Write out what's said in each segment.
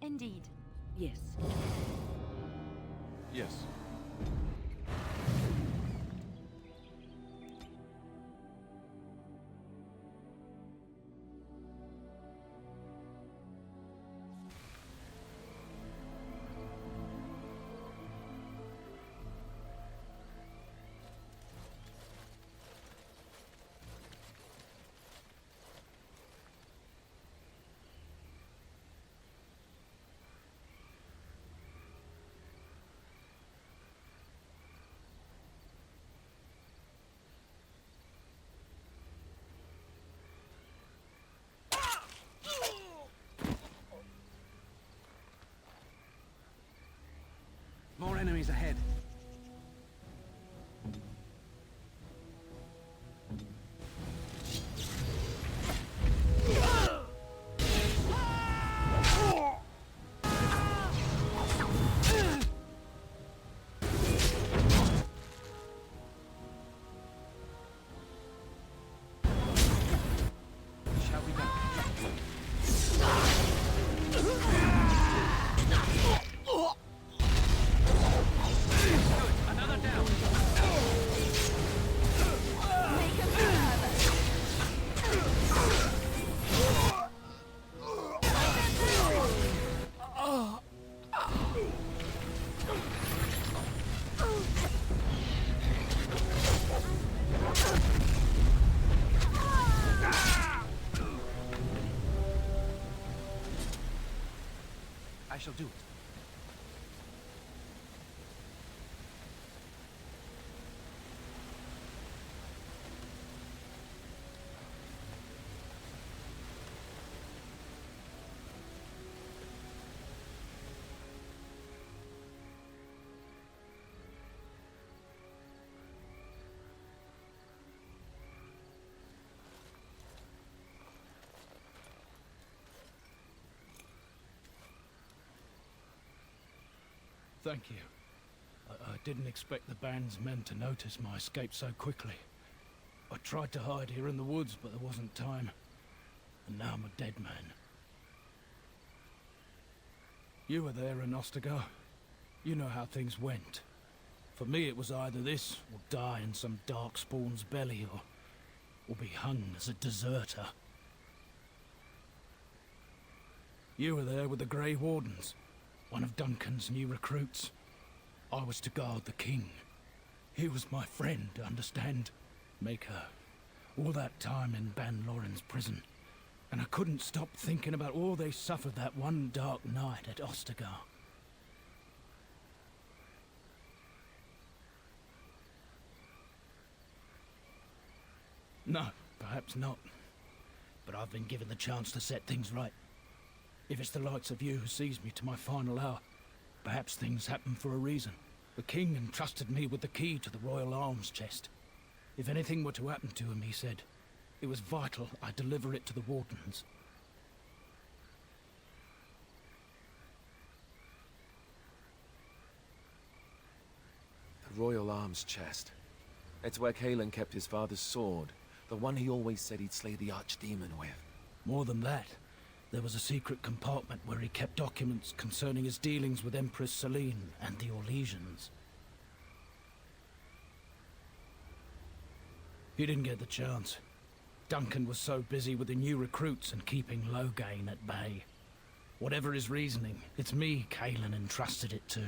Indeed. Yes. Yes. More enemies ahead. Shall we go? Another down. Make a grab! I shall do it. Thank you. I didn't expect the band's men to notice my escape so quickly. I tried to hide here in the woods, but there wasn't time. And now I'm a dead man. You were there in Ostagar. You know how things went. For me, it was either this, or die in some dark spawn's belly, or be hung as a deserter. You were there with the Grey Wardens, one of Duncan's new recruits. I was to guard the king. He was my friend, understand? Maker. All that time in Ban Loren's prison. And I couldn't stop thinking about all they suffered that one dark night at Ostagar. No, perhaps not. But I've been given the chance to set things right. If it's the likes of you who sees me to my final hour, perhaps things happen for a reason. The king entrusted me with the key to the royal arms chest. If anything were to happen to him, he said, it was vital I deliver it to the wardens. The royal arms chest. It's where Kalen kept his father's sword. The one he always said he'd slay the archdemon with. More than that, there was a secret compartment where he kept documents concerning his dealings with Empress Selene and the Orlesians. He didn't get the chance. Duncan was so busy with the new recruits and keeping Loghain at bay. Whatever his reasoning, it's me Kalen entrusted it to.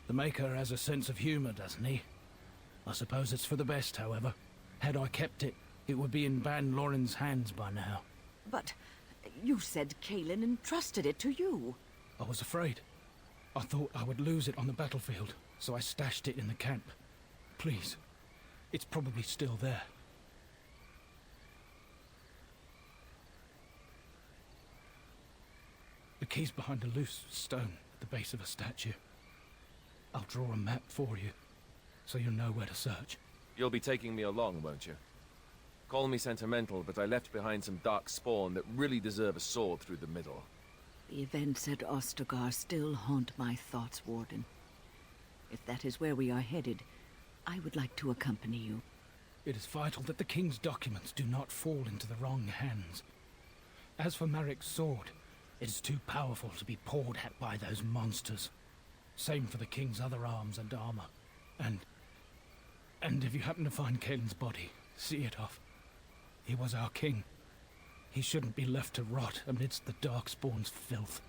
The Maker has a sense of humor, doesn't he? I suppose it's for the best, however. Had I kept it, it would be in Ban Loren's hands by now. But you said Kalen entrusted it to you. I was afraid. I thought I would lose it on the battlefield, so I stashed it in the camp. Please, it's probably still there. The key's behind a loose stone at the base of a statue. I'll draw a map for you, so you'll know where to search. You'll be taking me along, won't you? Call me sentimental, but I left behind some dark spawn that really deserve a sword through the middle. The events at Ostagar still haunt my thoughts, Warden. If that is where we are headed, I would like to accompany you. It is vital that the king's documents do not fall into the wrong hands. As for Marik's sword, it is too powerful to be pawed at by those monsters. Same for the king's other arms and armor. And if you happen to find Caelin's body, see it off. He was our king. He shouldn't be left to rot amidst the Darkspawn's filth.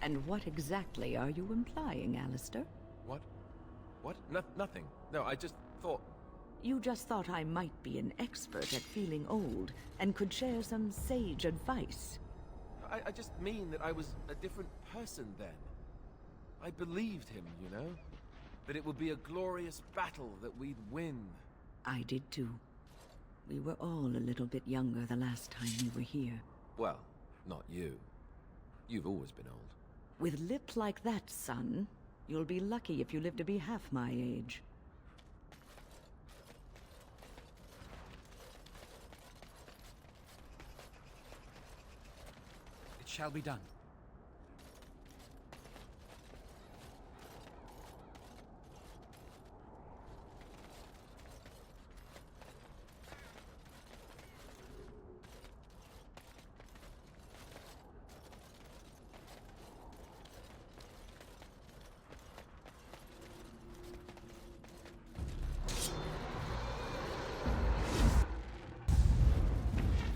And what exactly are you implying, Alistair? What? What? Nothing. No, I just thought... You just thought I might be an expert at feeling old and could share some sage advice. I just mean that I was a different person then. I believed him, you know? That it would be a glorious battle that we'd win. I did too. We were all a little bit younger the last time we were here. Well, not you. You've always been old. With lips like that, son, you'll be lucky if you live to be half my age. It shall be done.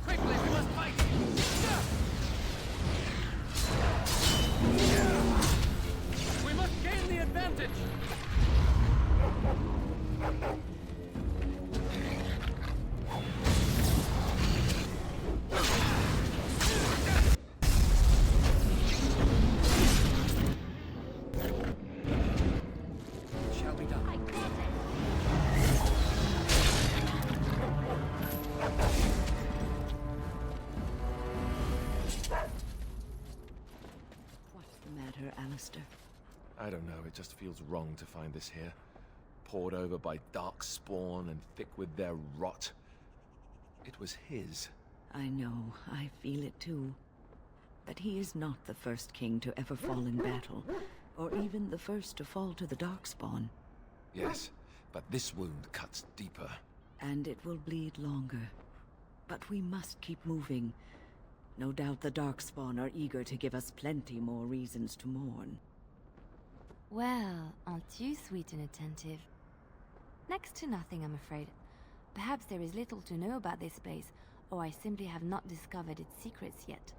Quickly, we must fight! We must gain the advantage! It shall be done. I got it. What's the matter, Alistair? I don't know, it just feels wrong to find this here. Poured over by dark spawn and thick with their rot. It was his. I know, I feel it too. But he is not the first king to ever fall in battle, or even the first to fall to the Darkspawn. Yes, but this wound cuts deeper. And it will bleed longer. But we must keep moving. No doubt the Darkspawn are eager to give us plenty more reasons to mourn. Well, aren't you sweet and attentive? Next to nothing, I'm afraid. Perhaps there is little to know about this place, or I simply have not discovered its secrets yet.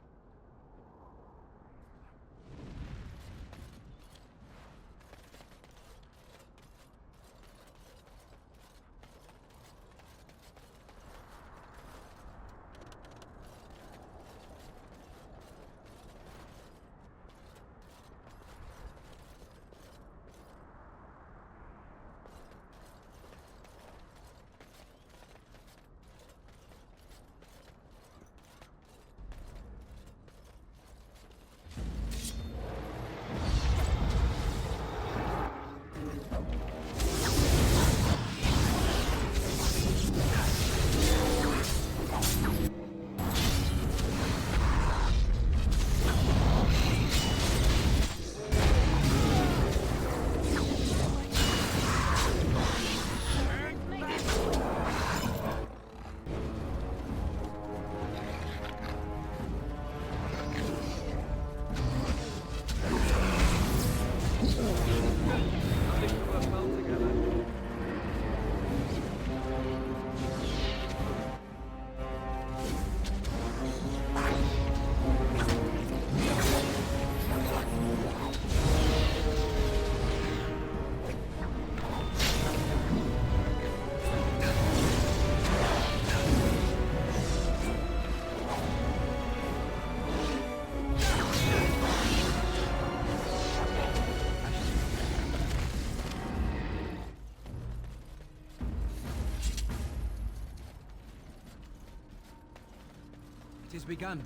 It is begun.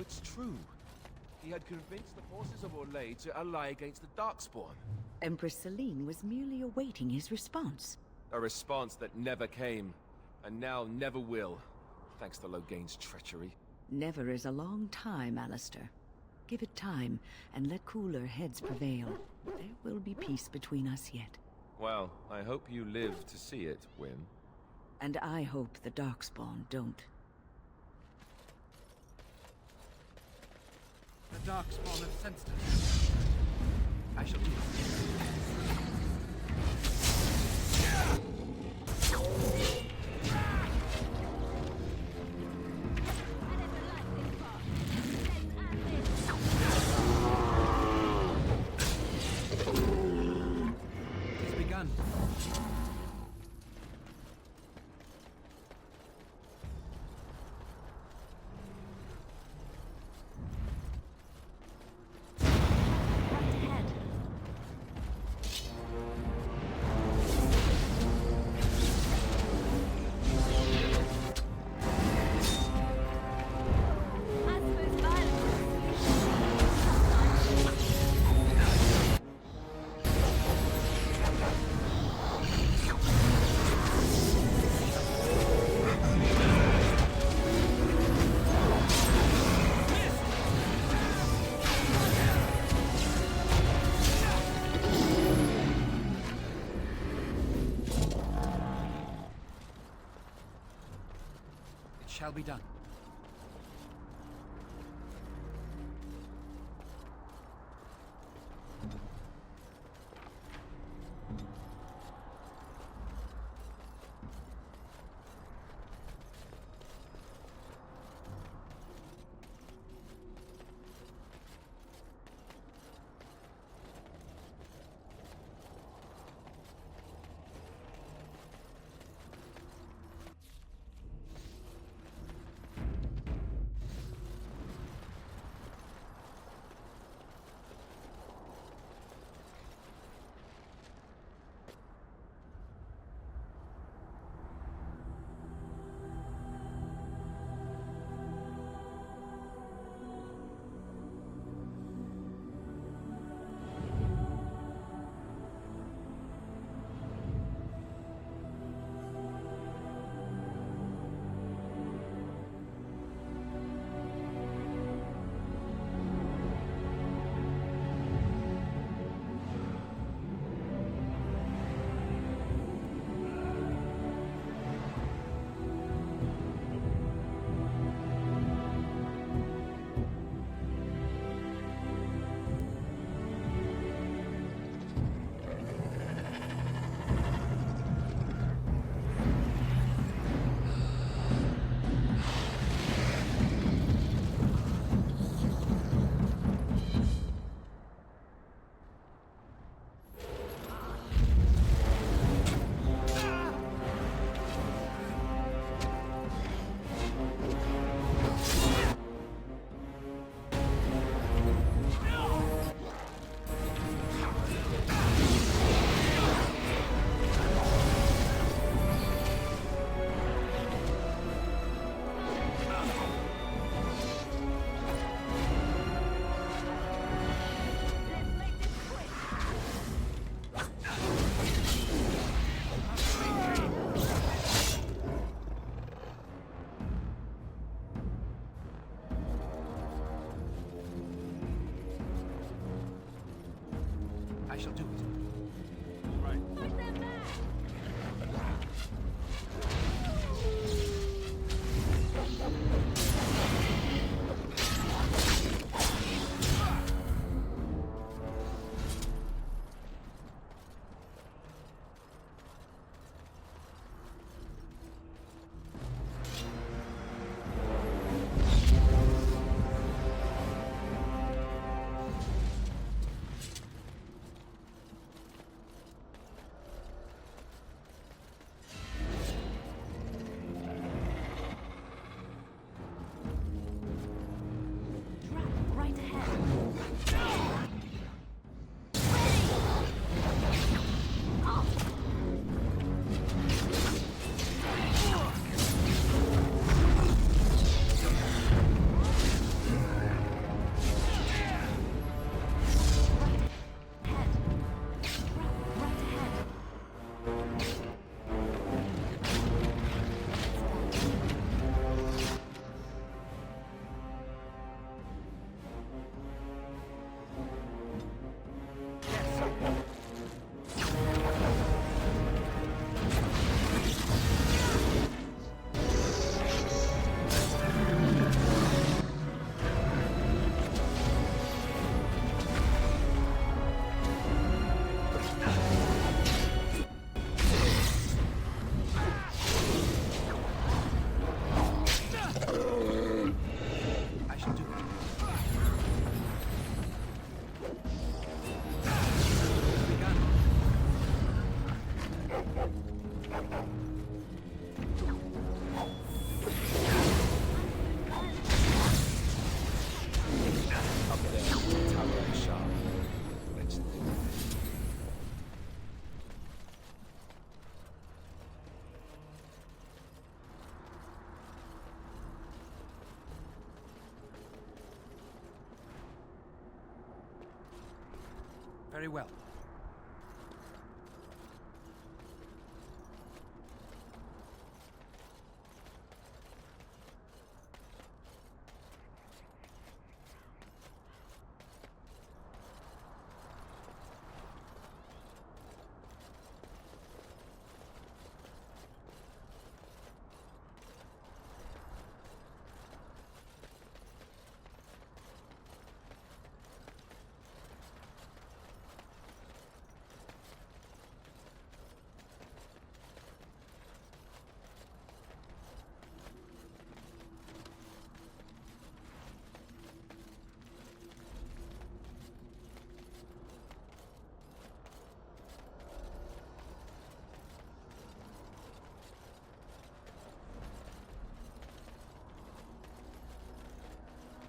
it's true. He had convinced the forces of Orlais to ally against the Darkspawn. Empress Celine was merely awaiting his response. A response that never came, and now never will, thanks to Loghain's treachery. Never is a long time, Alistair. Give it time, and let cooler heads prevail. There will be peace between us yet. Well, I hope you live to see it, Wynne. And I hope the Darkspawn don't. The Darkspawn have sensed us. I shall do it. It has begun. Shall be done. Very well.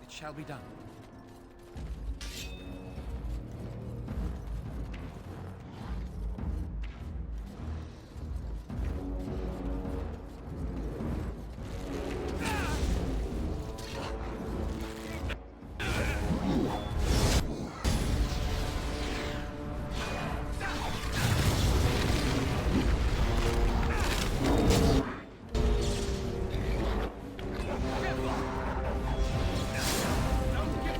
It shall be done. Don't get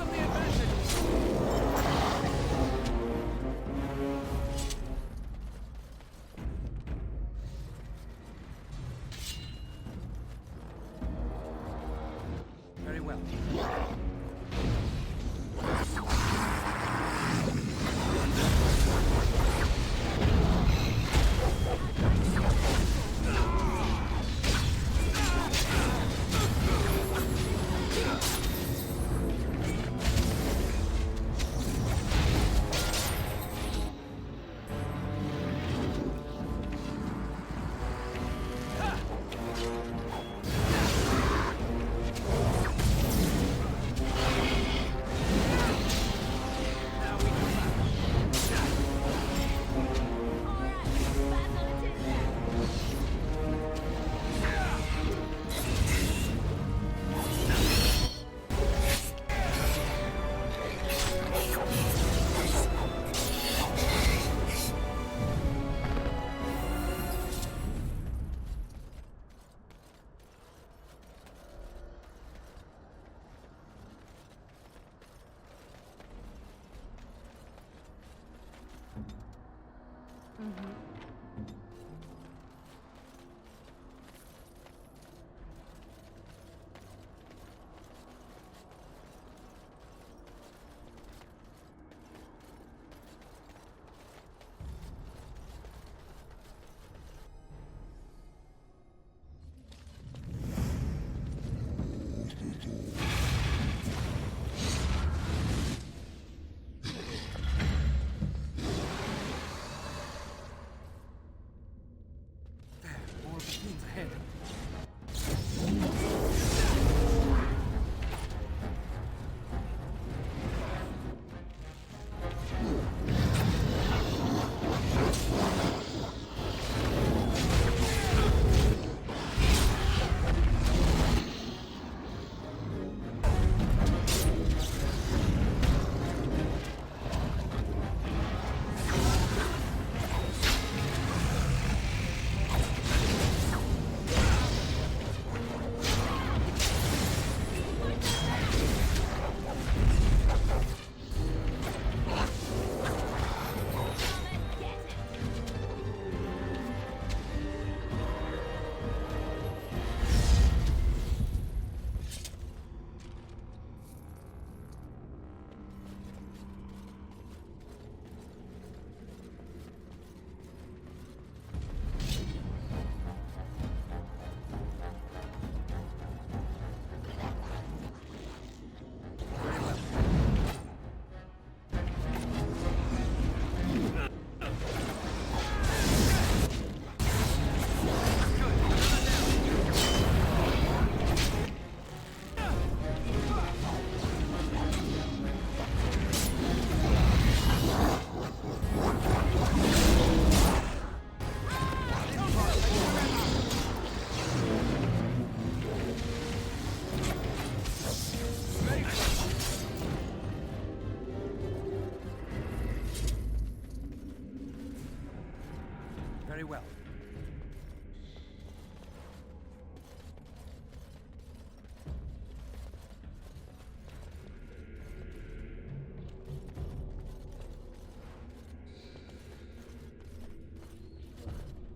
Very well.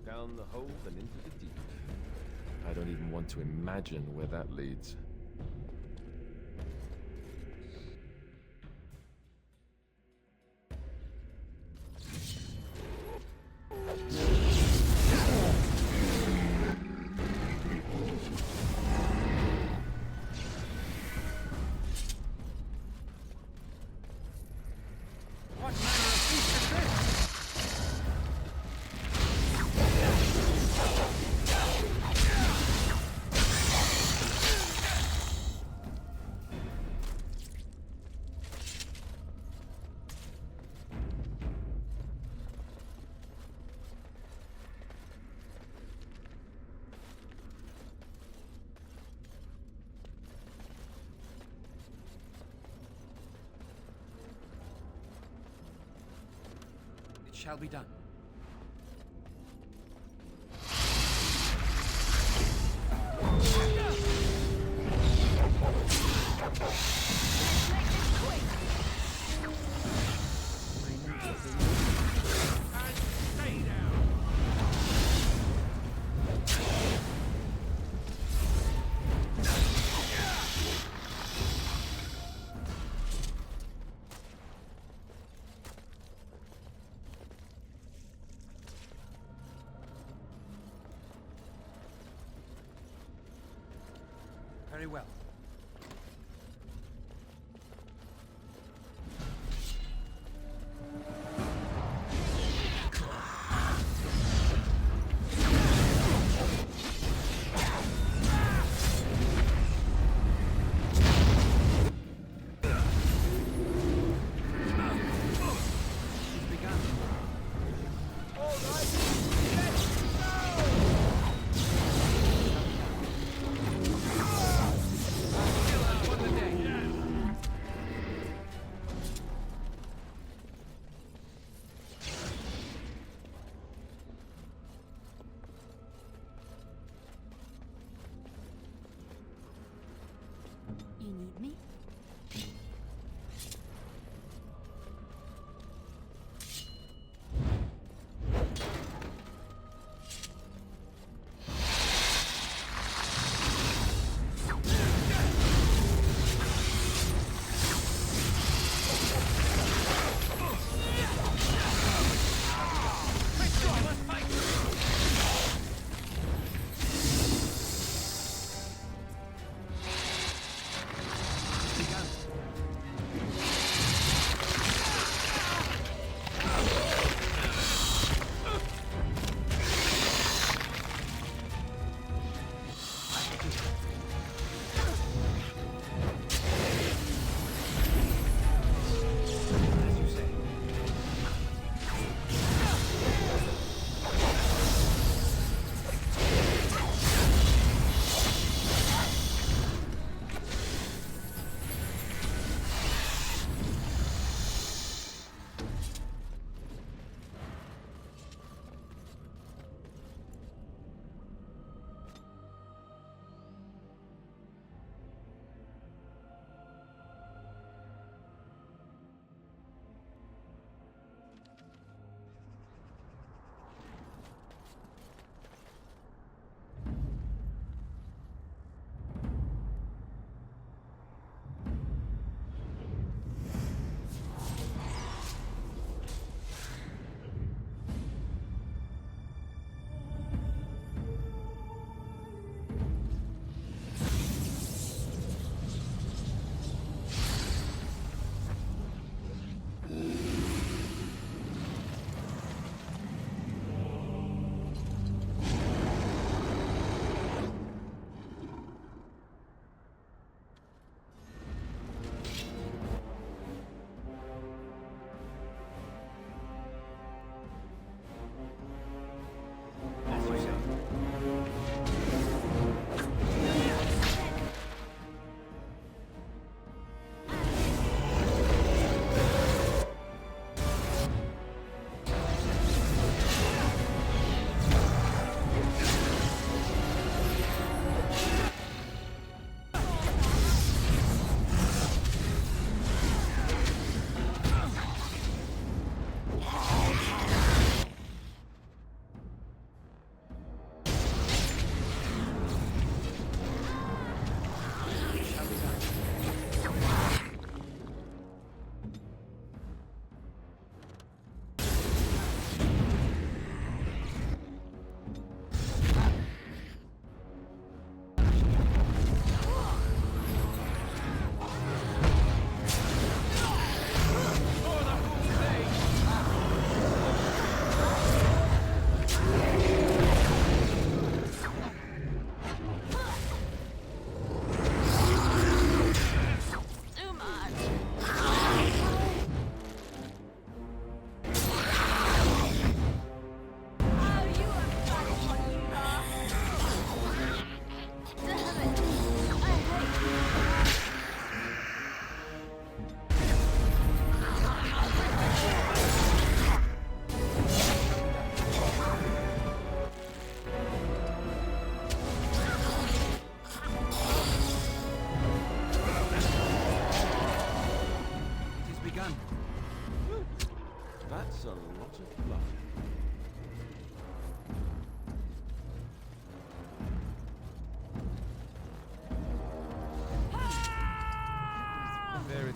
Down the hole and into the deep. I don't even want to imagine where that leads. What manner of feast is this? It shall be done. Very well. It's begun. All right, let's go!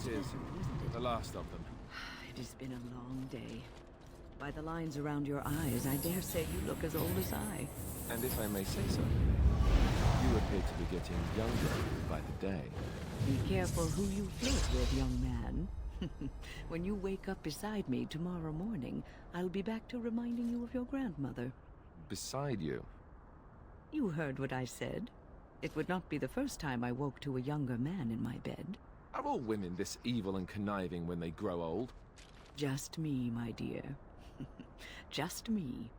it is. The last of them. It has been a long day. By the lines around your eyes, I dare say you look as old as I. And if I may say so, you appear to be getting younger by the day. Be careful who you flirt with, young man. When you wake up beside me tomorrow morning, I'll be back to reminding you of your grandmother. Beside you? You heard what I said. It would not be the first time I woke to a younger man in my bed. Are all women this evil and conniving when they grow old? Just me, my dear. Just me.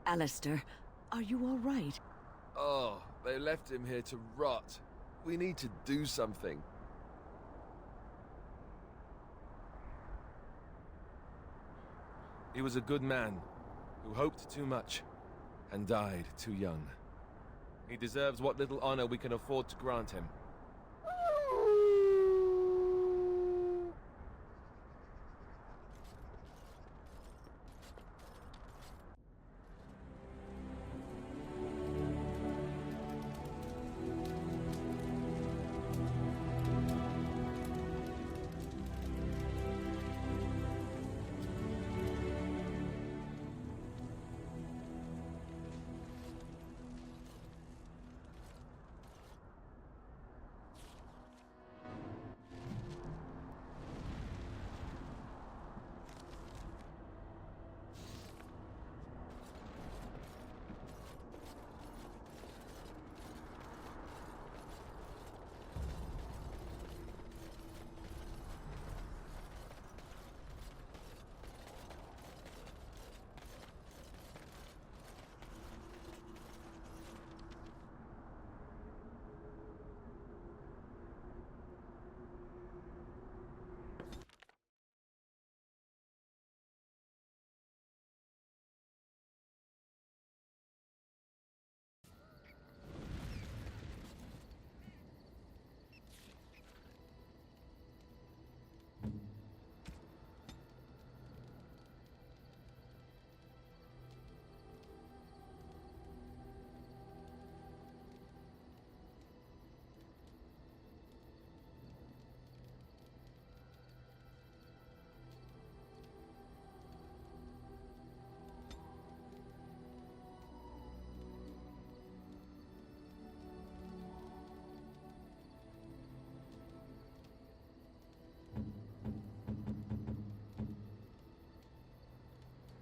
Alistair, are you all right? Oh, they left him here to rot. We need to do something. He was a good man who hoped too much and died too young. He deserves what little honor we can afford to grant him.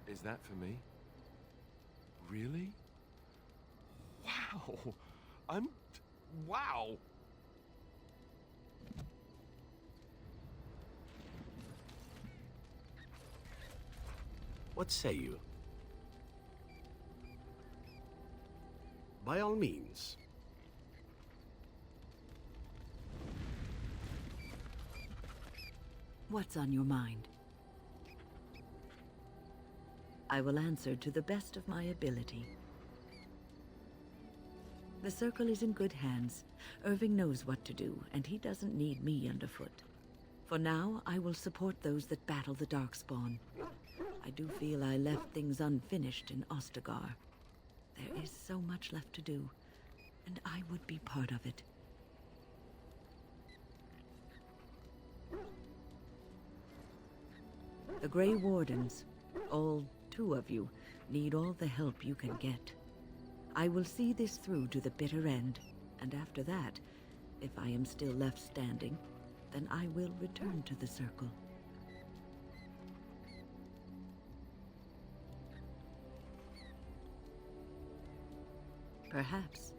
Is that for me? Really? Wow! Wow! What say you? By all means. What's on your mind? I will answer to the best of my ability. The Circle is in good hands. Irving knows what to do, and he doesn't need me underfoot. For now, I will support those that battle the Darkspawn. I do feel I left things unfinished in Ostagar. There is so much left to do, and I would be part of it. The Grey Wardens, all 2 of you, need all the help you can get. I will see this through to the bitter end, and after that, if I am still left standing, then I will return to the circle. Perhaps.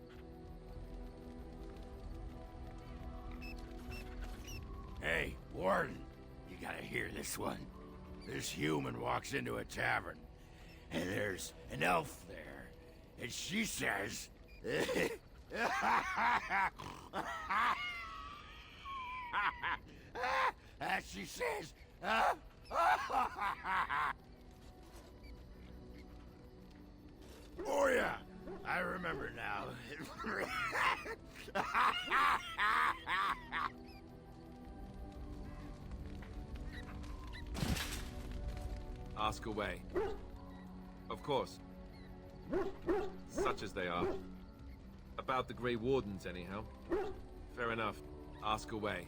Hey, Warden, you gotta hear this one. This human walks into a tavern, and there's an elf there, and she says... she says... Oh yeah, I remember now. Ask away. Of course. Such as they are. About the Grey Wardens, anyhow. Fair enough. Ask away.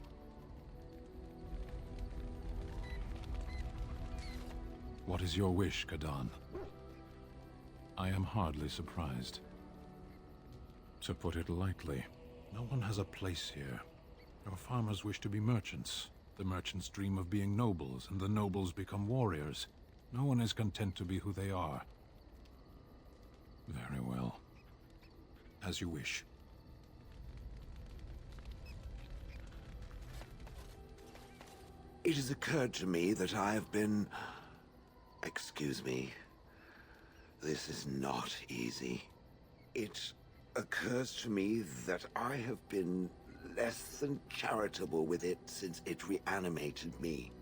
What is your wish, Kadan? I am hardly surprised. To put it lightly, no one has a place here. Your farmers wish to be merchants. The merchants dream of being nobles, and the nobles become warriors. No one is content to be who they are. Very well. As you wish. It has occurred to me that I have been... Excuse me. This is not easy. It occurs to me that I have been less than charitable with it since it reanimated me.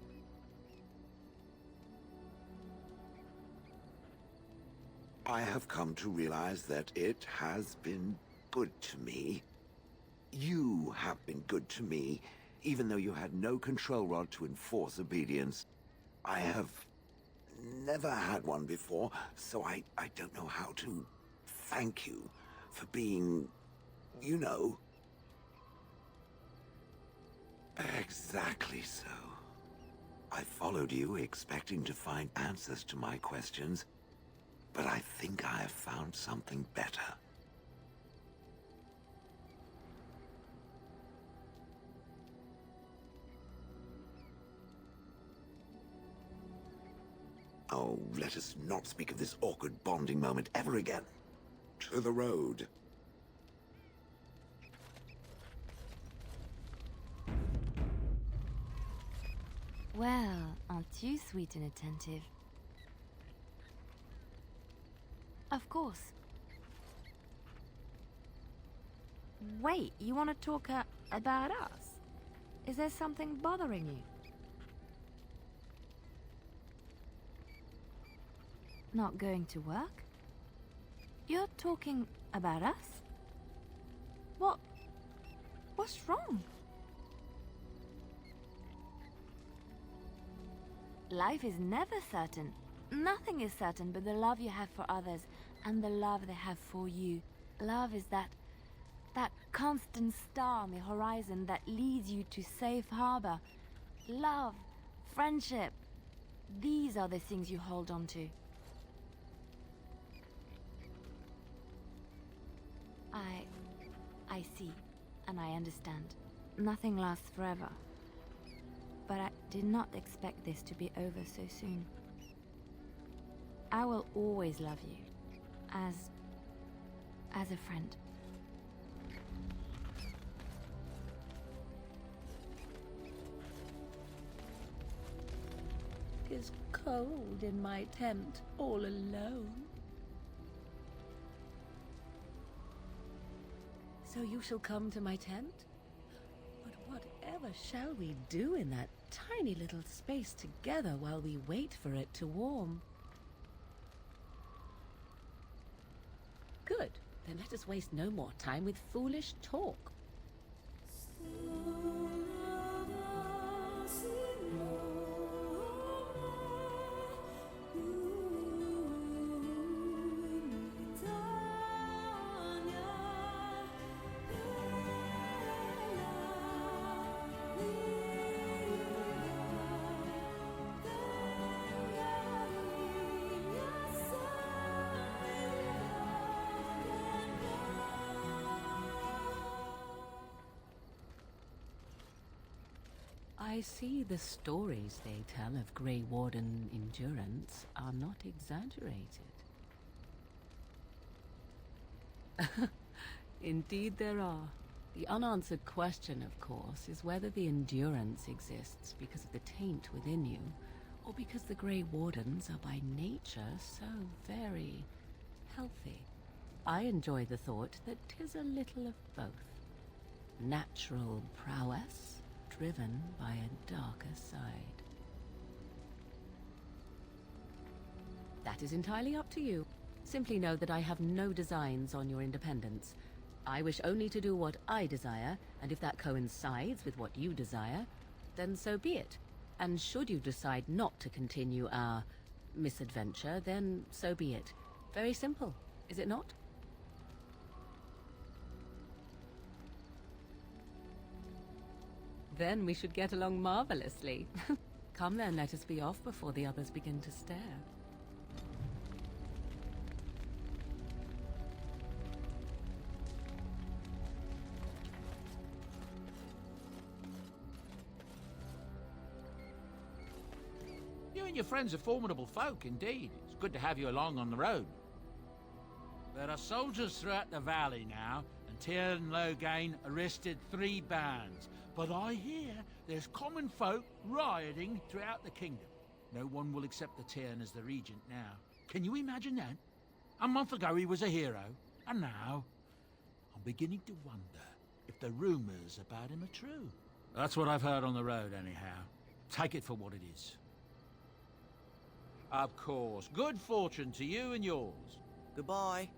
I have come to realize that it has been good to me. You have been good to me, even though you had no control rod to enforce obedience. I have never had one before, so I don't know how to thank you for being, you know... Exactly so. I followed you, expecting to find answers to my questions. But I think I have found something better. Oh, let us not speak of this awkward bonding moment ever again. To the road. Well, aren't you sweet and attentive? Of course. Wait, you want to talk about us? Is there something bothering you? Not going to work? You're talking about us? What's wrong? Life is never certain. Nothing is certain but the love you have for others and the love they have for you. Love is that constant star on the horizon that leads you to safe harbor. Love, friendship, these are the things you hold on to. I see, and I understand. Nothing lasts forever. But I did not expect this to be over so soon. I will always love you, as a friend. It's cold in my tent, all alone. So you shall come to my tent? But whatever shall we do in that tiny little space together while we wait for it to warm? Good. Then let us waste no more time with foolish talk. I see the stories they tell of Grey Warden endurance are not exaggerated. Indeed there are. The unanswered question, of course, is whether the endurance exists because of the taint within you, or because the Grey Wardens are by nature so very healthy. I enjoy the thought that 'tis a little of both. Natural prowess, driven by a darker side. That is entirely up to you. Simply know that I have no designs on your independence. I wish only to do what I desire, and if that coincides with what you desire, then so be it. And should you decide not to continue our misadventure, then so be it. Very simple, is it not? Then we should get along marvelously. Come then, let us be off before the others begin to stare. You and your friends are formidable folk, indeed. It's good to have you along on the road. There are soldiers throughout the valley now, and Tyr and Loghain arrested 3 bands. But I hear there's common folk rioting throughout the kingdom. No one will accept the Tyrn as the regent now. Can you imagine that? A month ago he was a hero, and now I'm beginning to wonder if the rumors about him are true. That's what I've heard on the road, anyhow. Take it for what it is. Of course. Good fortune to you and yours. Goodbye.